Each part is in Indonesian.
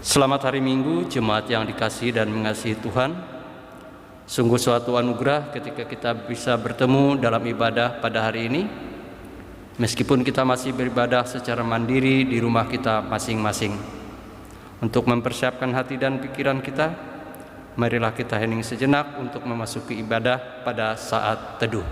Selamat hari Minggu, jemaat yang dikasihi dan mengasihi Tuhan. Sungguh suatu anugerah ketika kita bisa bertemu dalam ibadah pada hari ini. Meskipun kita masih beribadah secara mandiri di rumah kita masing-masing. Untuk mempersiapkan hati dan pikiran kita, marilah kita hening sejenak untuk memasuki ibadah pada saat teduh.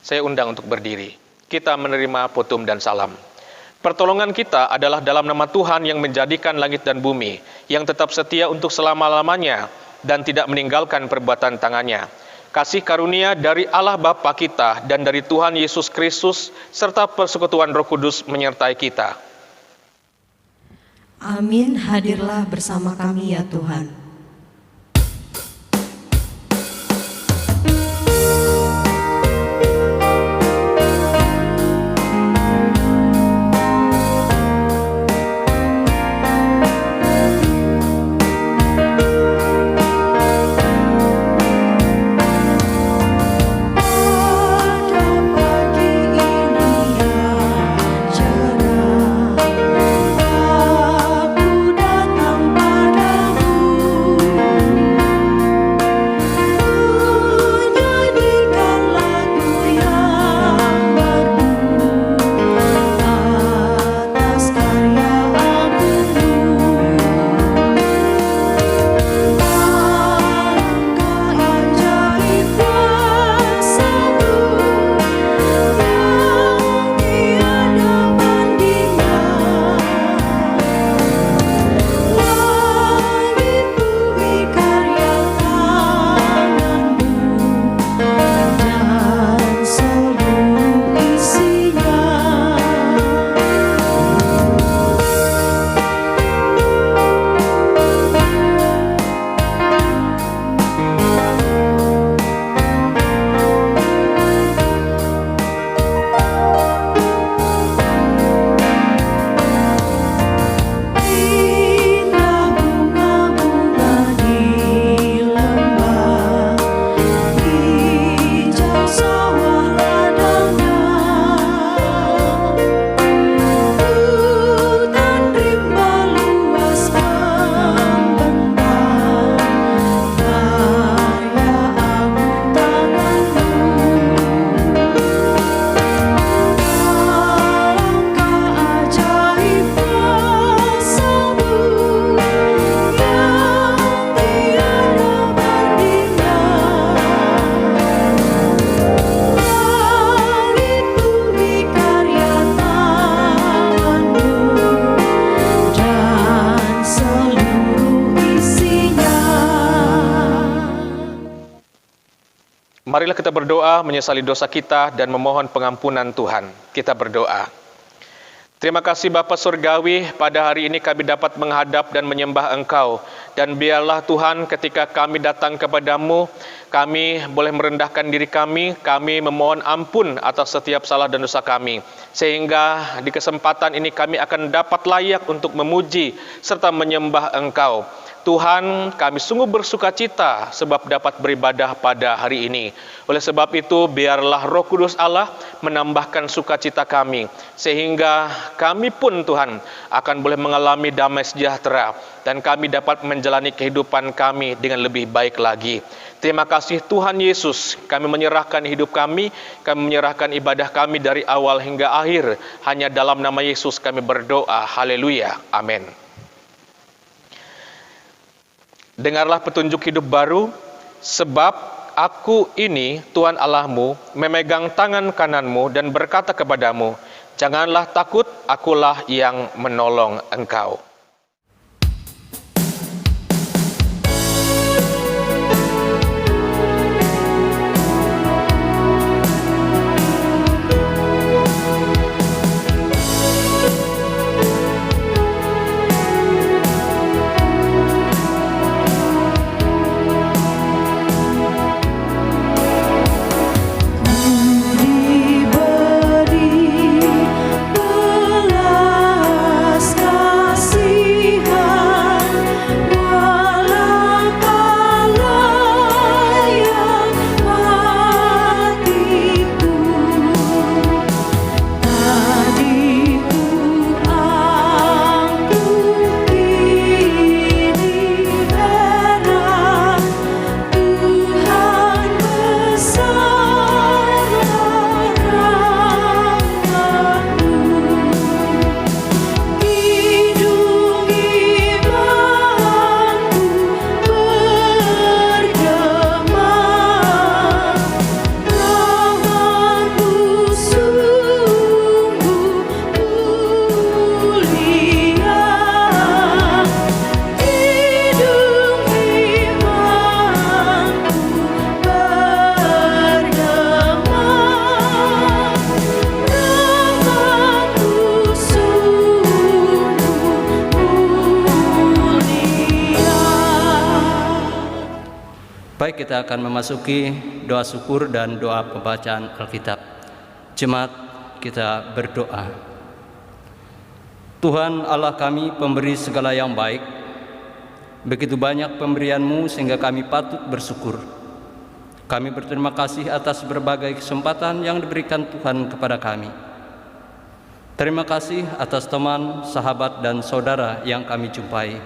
Saya undang untuk berdiri. Kita menerima putum dan salam. Pertolongan kita adalah dalam nama Tuhan yang menjadikan langit dan bumi, yang tetap setia untuk selama-lamanya dan tidak meninggalkan perbuatan tangannya. Kasih karunia dari Allah Bapa kita dan dari Tuhan Yesus Kristus serta persekutuan Roh Kudus menyertai kita. Amin, hadirlah bersama kami ya Tuhan. Marilah kita berdoa menyesali dosa kita dan memohon pengampunan Tuhan. Kita berdoa. Terima kasih Bapa Surgawi, pada hari ini kami dapat menghadap dan menyembah Engkau. Dan biarlah Tuhan ketika kami datang kepadamu, kami boleh merendahkan diri kami memohon ampun atas setiap salah dan dosa kami. Sehingga di kesempatan ini kami akan dapat layak untuk memuji serta menyembah Engkau. Tuhan, kami sungguh bersukacita sebab dapat beribadah pada hari ini. Oleh sebab itu, biarlah Roh Kudus Allah menambahkan sukacita kami, sehingga kami pun Tuhan akan boleh mengalami damai sejahtera, dan kami dapat menjalani kehidupan kami dengan lebih baik lagi. Terima kasih Tuhan Yesus, kami menyerahkan hidup kami menyerahkan ibadah kami dari awal hingga akhir. Hanya dalam nama Yesus kami berdoa. Haleluya. Amin. Dengarlah petunjuk hidup baru, sebab aku ini Tuhan Allahmu memegang tangan kananmu dan berkata kepadamu, janganlah takut, akulah yang menolong engkau. kita akan memasuki doa syukur dan doa pembacaan Alkitab. Jemaat, kita berdoa. Tuhan Allah kami, pemberi segala yang baik, begitu banyak pemberian-Mu sehingga kami patut bersyukur. Kami berterima kasih atas berbagai kesempatan yang diberikan Tuhan kepada kami. Terima kasih atas teman, sahabat, dan saudara yang kami jumpai,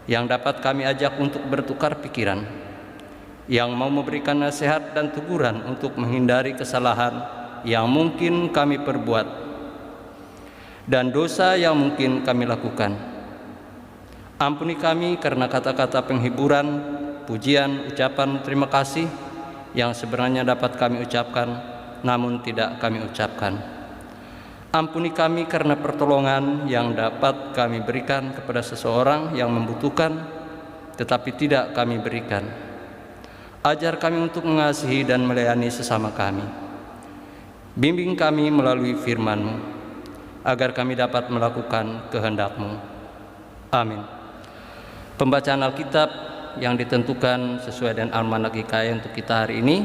yang dapat kami ajak untuk bertukar pikiran, yang mau memberikan nasihat dan teguran untuk menghindari kesalahan yang mungkin kami perbuat dan dosa yang mungkin kami lakukan. Ampuni kami karena kata-kata penghiburan, pujian, ucapan terima kasih yang sebenarnya dapat kami ucapkan namun tidak kami ucapkan. Ampuni kami karena pertolongan yang dapat kami berikan kepada seseorang yang membutuhkan tetapi tidak kami berikan. Ajar kami untuk mengasihi dan melayani sesama kami. Bimbing kami melalui firman-Mu agar kami dapat melakukan kehendak-Mu. Amin. Pembacaan Alkitab yang ditentukan sesuai dengan almanak GKI untuk kita hari ini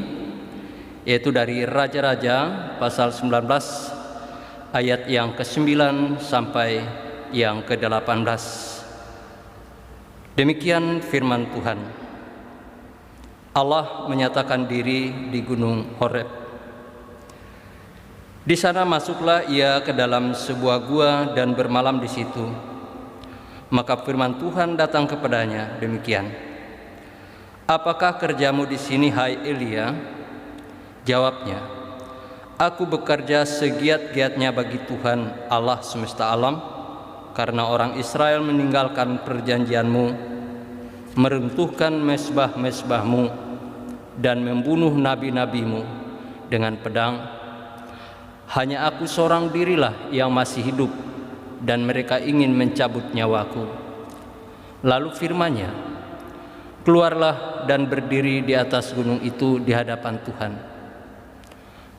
yaitu dari Raja-Raja pasal 19 ayat yang ke-9 sampai yang ke-18. Demikian firman Tuhan. Allah menyatakan diri di gunung Horeb. Di sana masuklah ia ke dalam sebuah gua dan bermalam di situ. Maka firman Tuhan datang kepadanya demikian. Apakah kerjamu di sini, hai Elia? Jawabnya, aku bekerja segiat-giatnya bagi Tuhan Allah semesta alam, karena orang Israel meninggalkan perjanjian-Mu, meruntuhkan mezbah-mezbah-Mu, dan membunuh nabi-nabi-Mu dengan pedang. Hanya aku seorang dirilah yang masih hidup, dan mereka ingin mencabut nyawaku. Lalu firman-Nya, keluarlah dan berdiri di atas gunung itu di hadapan Tuhan.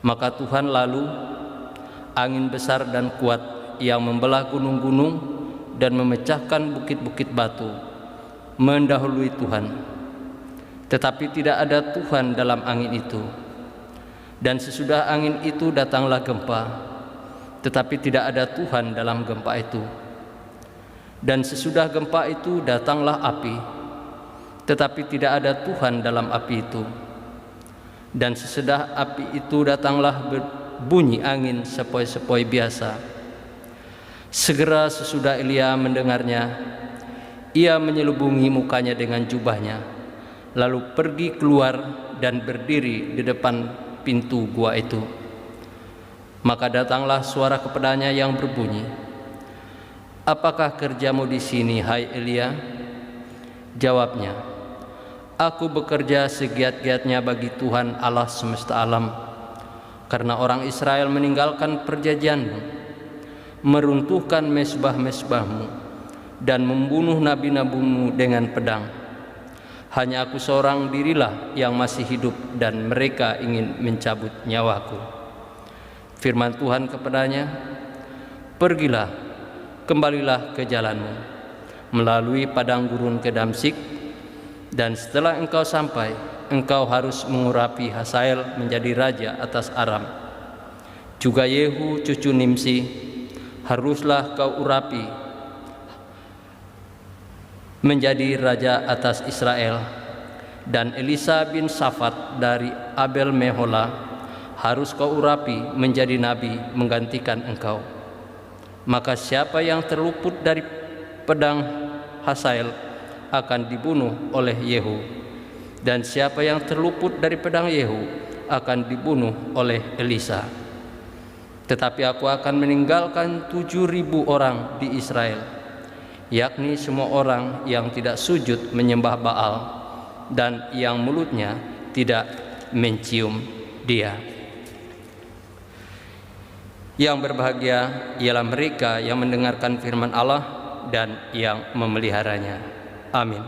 Maka Tuhan lalu, angin besar dan kuat yang membelah gunung-gunung dan memecahkan bukit-bukit batu, mendahului Tuhan. Tetapi tidak ada Tuhan dalam angin itu. Dan sesudah angin itu datanglah gempa, tetapi tidak ada Tuhan dalam gempa itu. Dan sesudah gempa itu datanglah api, tetapi tidak ada Tuhan dalam api itu. Dan sesudah api itu datanglah bunyi angin sepoi-sepoi biasa. Segera sesudah Elia mendengarnya, ia menyelubungi mukanya dengan jubahnya, lalu pergi keluar dan berdiri di depan pintu gua itu. Maka datanglah suara kepadanya yang berbunyi, apakah kerjamu di sini, hai Elia? Jawabnya, aku bekerja segiat-giatnya bagi Tuhan Allah semesta alam, karena orang Israel meninggalkan perjanjian-Mu, meruntuhkan mezbah-mezbah-Mu, dan membunuh nabi-nabi-Mu dengan pedang. Hanya aku seorang dirilah yang masih hidup, dan mereka ingin mencabut nyawaku. Firman Tuhan kepadanya, pergilah, kembalilah ke jalanmu, melalui padang gurun ke Damsyik, dan setelah engkau sampai, engkau harus mengurapi Hazael menjadi raja atas Aram. Juga Yehu cucu Nimsi haruslah kau urapi menjadi raja atas Israel. Dan Elisa bin Safat dari Abel Mehola harus kau urapi menjadi nabi menggantikan engkau. Maka siapa yang terluput dari pedang Hazael akan dibunuh oleh Yehu, dan siapa yang terluput dari pedang Yehu akan dibunuh oleh Elisa. Tetapi aku akan meninggalkan 7.000 orang di Israel, yakni semua orang yang tidak sujud menyembah Baal dan yang mulutnya tidak mencium Dia. Yang berbahagia ialah mereka yang mendengarkan firman Allah dan yang memeliharanya. Amin.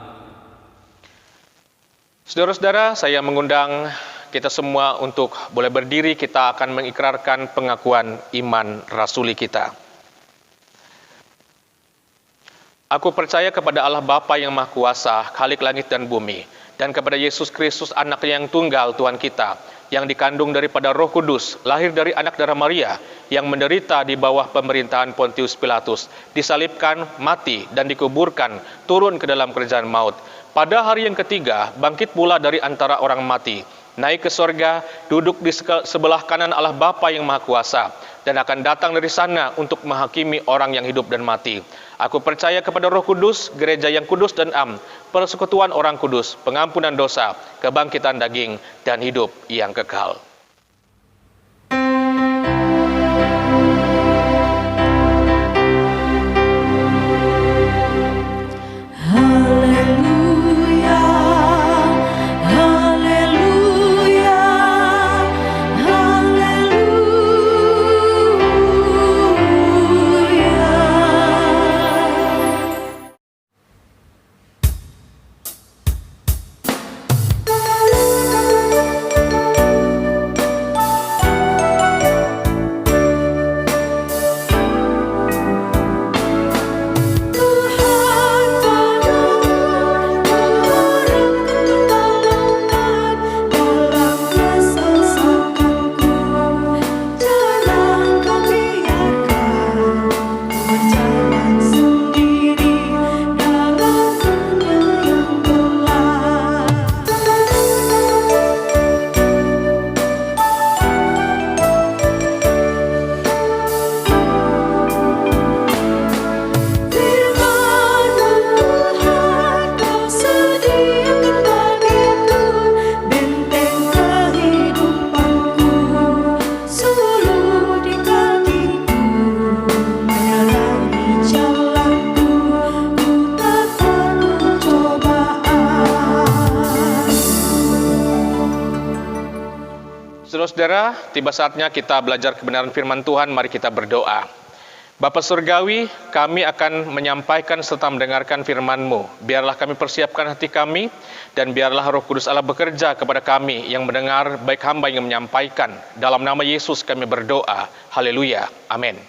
Saudara-saudara, saya mengundang kita semua untuk boleh berdiri. Kita akan mengikrarkan pengakuan iman rasuli kita. Aku percaya kepada Allah Bapa yang Maha Kuasa, Khalik langit dan bumi, dan kepada Yesus Kristus, Anak-Nya yang tunggal, Tuhan kita, yang dikandung daripada Roh Kudus, lahir dari anak darah Maria, yang menderita di bawah pemerintahan Pontius Pilatus, disalibkan, mati, dan dikuburkan, turun ke dalam kerajaan maut. Pada hari yang ketiga, bangkit pula dari antara orang mati, naik ke sorga, duduk di sebelah kanan Allah Bapa yang Maha Kuasa, dan akan datang dari sana untuk menghakimi orang yang hidup dan mati. Aku percaya kepada Roh Kudus, gereja yang kudus dan am, persekutuan orang kudus, pengampunan dosa, kebangkitan daging, dan hidup yang kekal. Saudara-saudara, tiba saatnya kita belajar kebenaran firman Tuhan. Mari kita berdoa. Bapa Surgawi, kami akan menyampaikan serta mendengarkan firman-Mu. Biarlah kami persiapkan hati kami, dan biarlah Roh Kudus Allah bekerja kepada kami yang mendengar, baik hamba yang menyampaikan. Dalam nama Yesus kami berdoa. Haleluya. Amin.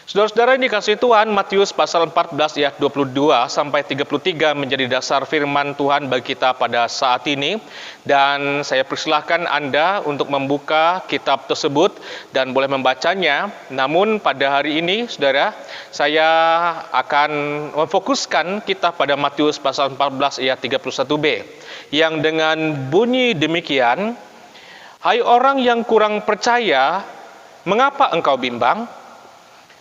Saudara-saudara, ini kasih Tuhan, Matius pasal 14 ayat 22 sampai 33 menjadi dasar firman Tuhan bagi kita pada saat ini. Dan saya persilahkan Anda untuk membuka kitab tersebut dan boleh membacanya. Namun pada hari ini, saudara, saya akan memfokuskan kita pada Matius pasal 14 ayat 31b. Yang dengan bunyi demikian, "Hai orang yang kurang percaya, mengapa engkau bimbang?"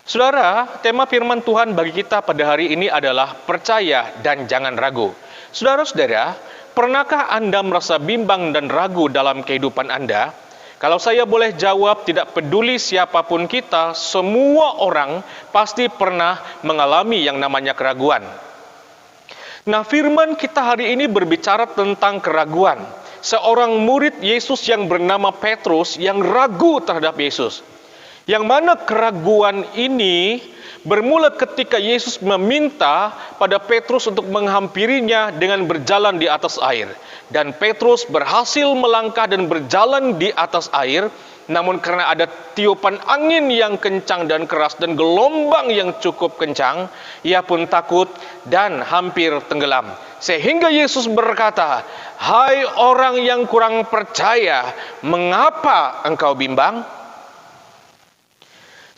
Saudara, tema firman Tuhan bagi kita pada hari ini adalah percaya dan jangan ragu. Saudara-saudara, pernahkah Anda merasa bimbang dan ragu dalam kehidupan Anda? Kalau saya boleh jawab, tidak peduli siapapun kita, semua orang pasti pernah mengalami yang namanya keraguan. Nah, firman kita hari ini berbicara tentang keraguan. Seorang murid Yesus yang bernama Petrus yang ragu terhadap Yesus. Yang mana keraguan ini bermula ketika Yesus meminta pada Petrus untuk menghampirinya dengan berjalan di atas air. Dan Petrus berhasil melangkah dan berjalan di atas air, namun karena ada tiupan angin yang kencang dan keras dan gelombang yang cukup kencang, ia pun takut dan hampir tenggelam. Sehingga Yesus berkata, "Hai orang yang kurang percaya, mengapa engkau bimbang?"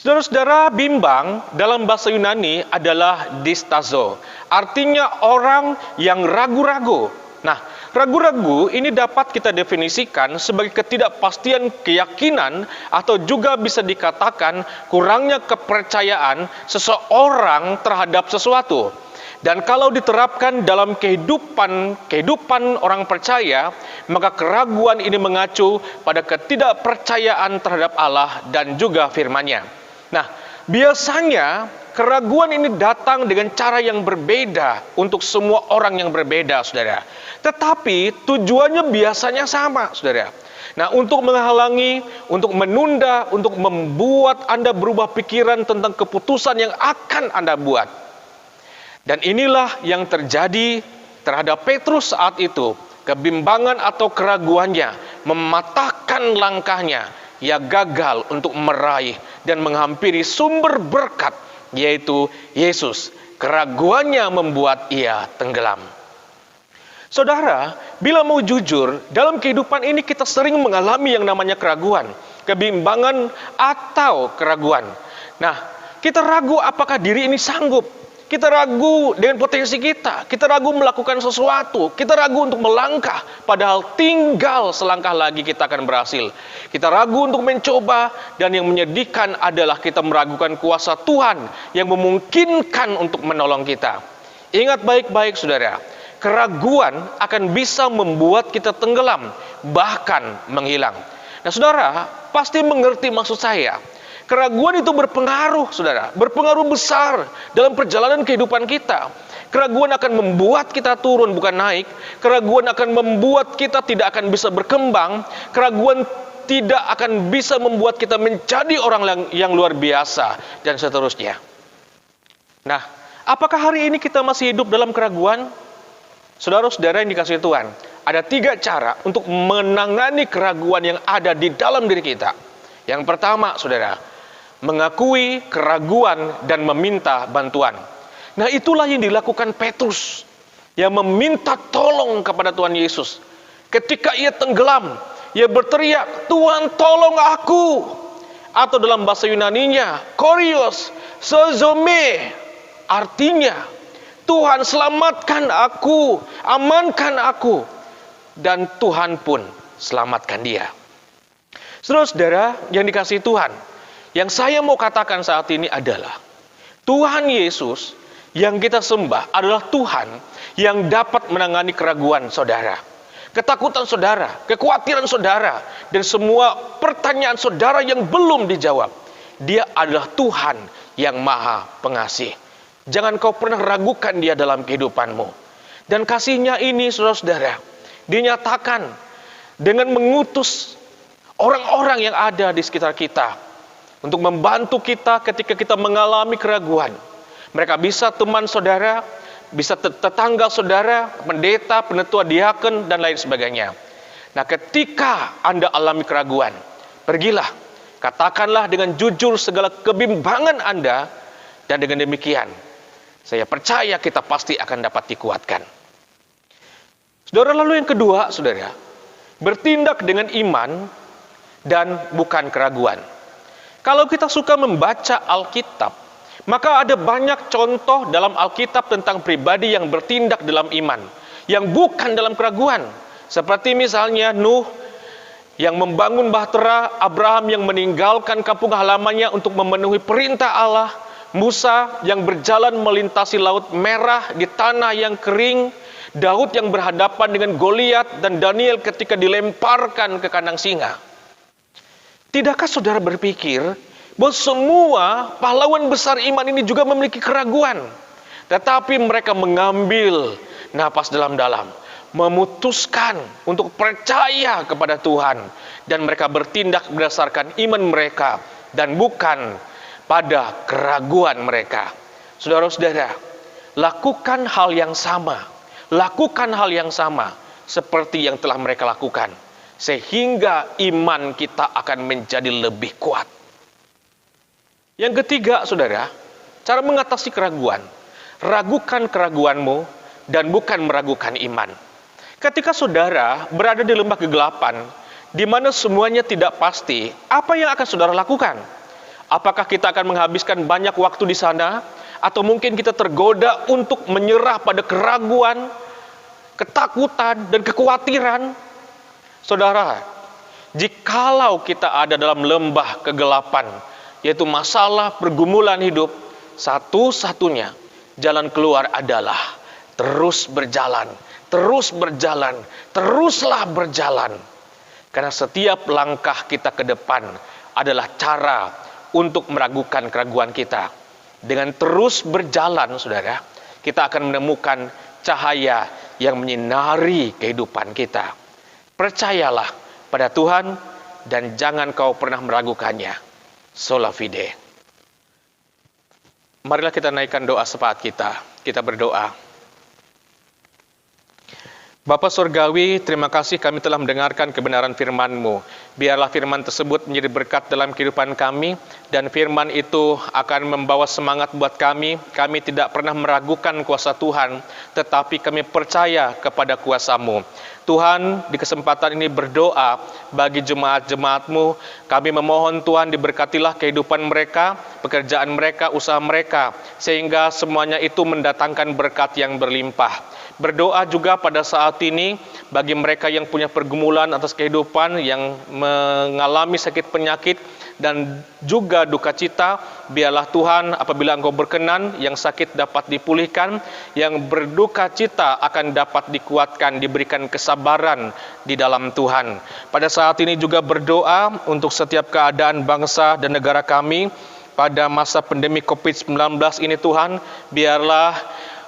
Saudara-saudara, bimbang dalam bahasa Yunani adalah distazo. Artinya orang yang ragu-ragu. Nah, ragu-ragu ini dapat kita definisikan sebagai ketidakpastian keyakinan atau juga bisa dikatakan kurangnya kepercayaan seseorang terhadap sesuatu. Dan kalau diterapkan dalam kehidupan orang percaya, maka keraguan ini mengacu pada ketidakpercayaan terhadap Allah dan juga firman-Nya. Nah, biasanya keraguan ini datang dengan cara yang berbeda untuk semua orang yang berbeda, saudara. Tetapi tujuannya biasanya sama, saudara. Nah, untuk menghalangi, untuk menunda, untuk membuat Anda berubah pikiran tentang keputusan yang akan Anda buat. Dan inilah yang terjadi terhadap Petrus saat itu. Kebimbangan atau keraguannya mematahkan langkahnya. Ia gagal untuk meraih dan menghampiri sumber berkat, yaitu Yesus. Keraguannya membuat ia tenggelam. Saudara, bila mau jujur, dalam kehidupan ini kita sering mengalami yang namanya keraguan, kebimbangan atau keraguan. Nah, kita ragu apakah diri ini sanggup. Kita ragu dengan potensi kita. Kita ragu melakukan sesuatu. Kita ragu untuk melangkah. Padahal tinggal selangkah lagi kita akan berhasil. Kita ragu untuk mencoba. Dan yang menyedihkan adalah kita meragukan kuasa Tuhan yang memungkinkan untuk menolong kita. Ingat baik-baik saudara. Keraguan akan bisa membuat kita tenggelam. Bahkan menghilang. Nah saudara pasti mengerti maksud saya. Keraguan itu berpengaruh, saudara. Berpengaruh besar dalam perjalanan kehidupan kita. Keraguan akan membuat kita turun, bukan naik. Keraguan akan membuat kita tidak akan bisa berkembang. Keraguan tidak akan bisa membuat kita menjadi orang yang luar biasa, dan seterusnya. Nah, apakah hari ini kita masih hidup dalam keraguan? Saudara-saudara yang dikasihi Tuhan, ada 3 cara untuk menangani keraguan yang ada di dalam diri kita. Yang pertama, saudara, mengakui keraguan dan meminta bantuan. Nah, itulah yang dilakukan Petrus, yang meminta tolong kepada Tuhan Yesus. Ketika ia tenggelam, ia berteriak, "Tuhan, tolong aku." Atau dalam bahasa Yunaninya, "Kurios sozome." Artinya, Tuhan selamatkan aku, amankan aku. Dan Tuhan pun selamatkan dia. Saudara-saudara yang dikasihi Tuhan, yang saya mau katakan saat ini adalah Tuhan Yesus yang kita sembah adalah Tuhan yang dapat menangani keraguan saudara, ketakutan saudara, kekhawatiran saudara, dan semua pertanyaan saudara yang belum dijawab. Dia adalah Tuhan yang Maha Pengasih. Jangan kau pernah ragukan dia dalam kehidupanmu. Dan kasihnya ini saudara-saudara dinyatakan dengan mengutus orang-orang yang ada di sekitar kita untuk membantu kita ketika kita mengalami keraguan. Mereka bisa teman saudara, bisa tetangga saudara, pendeta, penetua diaken, dan lain sebagainya. Nah, ketika Anda alami keraguan, pergilah, katakanlah dengan jujur segala kebimbangan Anda, dan dengan demikian, saya percaya kita pasti akan dapat dikuatkan. Saudara, lalu yang kedua, saudara, bertindak dengan iman dan bukan keraguan. Kalau kita suka membaca Alkitab, maka ada banyak contoh dalam Alkitab tentang pribadi yang bertindak dalam iman, yang bukan dalam keraguan. Seperti misalnya Nuh yang membangun bahtera, Abraham yang meninggalkan kampung halamannya untuk memenuhi perintah Allah, Musa yang berjalan melintasi Laut Merah di tanah yang kering, Daud yang berhadapan dengan Goliat, dan Daniel ketika dilemparkan ke kandang singa. Tidakkah saudara berpikir bahwa semua pahlawan besar iman ini juga memiliki keraguan? Tetapi mereka mengambil napas dalam-dalam, memutuskan untuk percaya kepada Tuhan, dan mereka bertindak berdasarkan iman mereka dan bukan pada keraguan mereka. Saudara-saudara, lakukan hal yang sama. Lakukan hal yang sama seperti yang telah mereka lakukan, sehingga iman kita akan menjadi lebih kuat. Yang ketiga, saudara, cara mengatasi keraguan. Ragukan keraguanmu dan bukan meragukan iman. Ketika saudara berada di lembah kegelapan, di mana semuanya tidak pasti, apa yang akan saudara lakukan? Apakah kita akan menghabiskan banyak waktu di sana? Atau mungkin kita tergoda untuk menyerah pada keraguan, ketakutan, dan kekhawatiran? Saudara, jikalau kita ada dalam lembah kegelapan, yaitu masalah pergumulan hidup, satu-satunya jalan keluar adalah terus berjalan, terus berjalan, teruslah berjalan. Karena setiap langkah kita ke depan adalah cara untuk meragukan keraguan kita. Dengan terus berjalan, saudara, kita akan menemukan cahaya yang menyinari kehidupan kita. Percayalah pada Tuhan dan jangan kau pernah meragukannya. Sola fide. Marilah kita naikkan doa sepakat kita. Kita berdoa. Bapa Surgawi, terima kasih kami telah mendengarkan kebenaran firman-Mu. Biarlah firman tersebut menjadi berkat dalam kehidupan kami, dan firman itu akan membawa semangat buat kami. Kami tidak pernah meragukan kuasa Tuhan, tetapi kami percaya kepada kuasa-Mu. Tuhan, di kesempatan ini berdoa bagi jemaat-jemaat-Mu. Kami memohon Tuhan diberkatilah kehidupan mereka, pekerjaan mereka, usaha mereka, sehingga semuanya itu mendatangkan berkat yang berlimpah. Berdoa juga pada saat ini bagi mereka yang punya pergumulan atas kehidupan, yang mengalami sakit penyakit dan juga duka cita. Biarlah Tuhan, apabila Engkau berkenan, yang sakit dapat dipulihkan, yang berduka cita akan dapat dikuatkan, diberikan kesabaran di dalam Tuhan. Pada saat ini juga berdoa untuk setiap keadaan bangsa dan negara kami pada masa pandemi COVID-19 ini. Tuhan, biarlah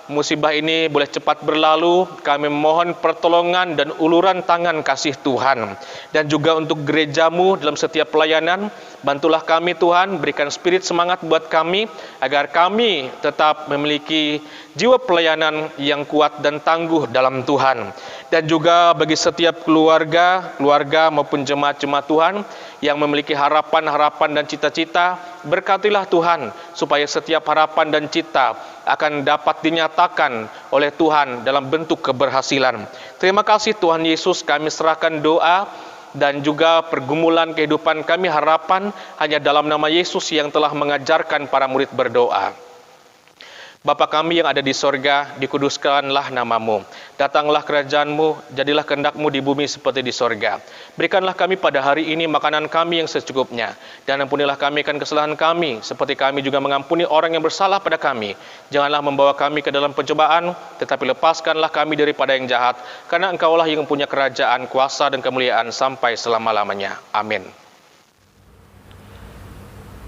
musibah ini boleh cepat berlalu. Kami memohon pertolongan dan uluran tangan kasih Tuhan. Dan juga untuk gereja-Mu dalam setiap pelayanan, bantulah kami Tuhan, berikan spirit semangat buat kami, agar kami tetap memiliki jiwa pelayanan yang kuat dan tangguh dalam Tuhan. Dan juga bagi setiap keluarga maupun jemaat-jemaat Tuhan yang memiliki harapan-harapan dan cita-cita, berkatilah Tuhan, supaya setiap harapan dan cita akan dapat dinyatakan oleh Tuhan dalam bentuk keberhasilan. Terima kasih Tuhan Yesus, kami serahkan doa dan juga pergumulan kehidupan kami, harapan hanya dalam nama Yesus yang telah mengajarkan para murid berdoa. Bapa kami yang ada di sorga, dikuduskanlah nama-Mu. Datanglah kerajaan-Mu, jadilah kehendak-Mu di bumi seperti di sorga. Berikanlah kami pada hari ini makanan kami yang secukupnya. Dan ampunilah kami akan kesalahan kami, seperti kami juga mengampuni orang yang bersalah pada kami. Janganlah membawa kami ke dalam pencobaan, tetapi lepaskanlah kami daripada yang jahat. Karena Engkaulah yang mempunyai kerajaan, kuasa, dan kemuliaan sampai selama-lamanya. Amin.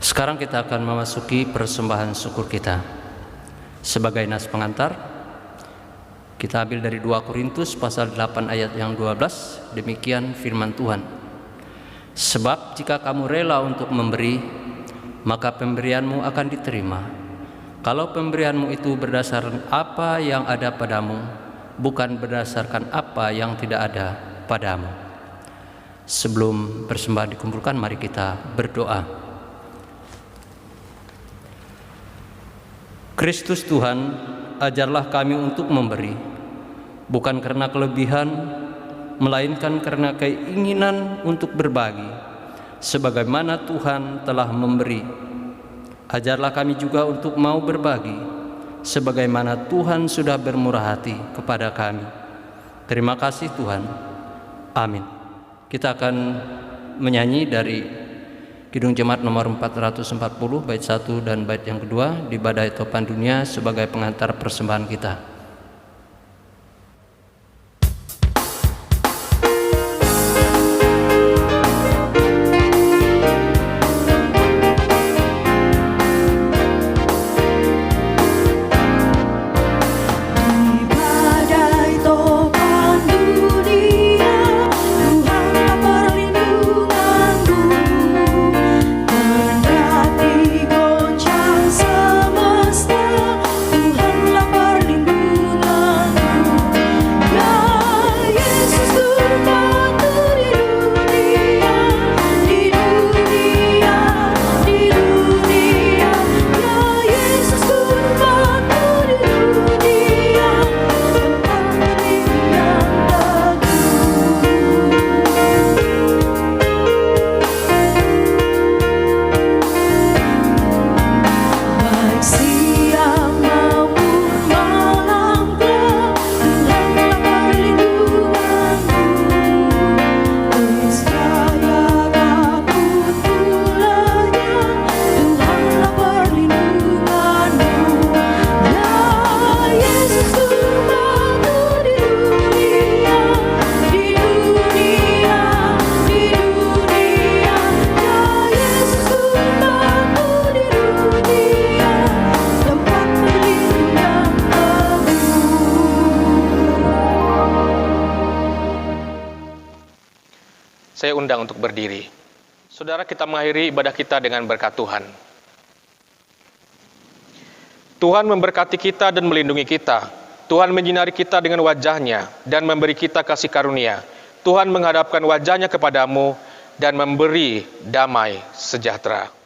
Sekarang kita akan memasuki persembahan syukur kita. Sebagai nas pengantar, kita ambil dari 2 Korintus pasal 8 ayat yang 12. Demikian firman Tuhan. Sebab jika kamu rela untuk memberi, maka pemberianmu akan diterima. Kalau pemberianmu itu berdasarkan apa yang ada padamu, bukan berdasarkan apa yang tidak ada padamu. Sebelum persembahan dikumpulkan, mari kita berdoa. Kristus Tuhan, ajarlah kami untuk memberi, bukan karena kelebihan, melainkan karena keinginan untuk berbagi, sebagaimana Tuhan telah memberi. Ajarlah kami juga untuk mau berbagi, sebagaimana Tuhan sudah bermurah hati kepada kami. Terima kasih Tuhan. Amin. Kita akan menyanyi dari Kidung Jemaat nomor 440 bait 1 dan bait yang kedua di Badai Topan Dunia sebagai pengantar persembahan kita. Saya undang untuk berdiri. Saudara, kita mengakhiri ibadah kita dengan berkat Tuhan. Tuhan memberkati kita dan melindungi kita. Tuhan menyinari kita dengan wajah-Nya dan memberi kita kasih karunia. Tuhan menghadapkan wajah-Nya kepadamu dan memberi damai sejahtera.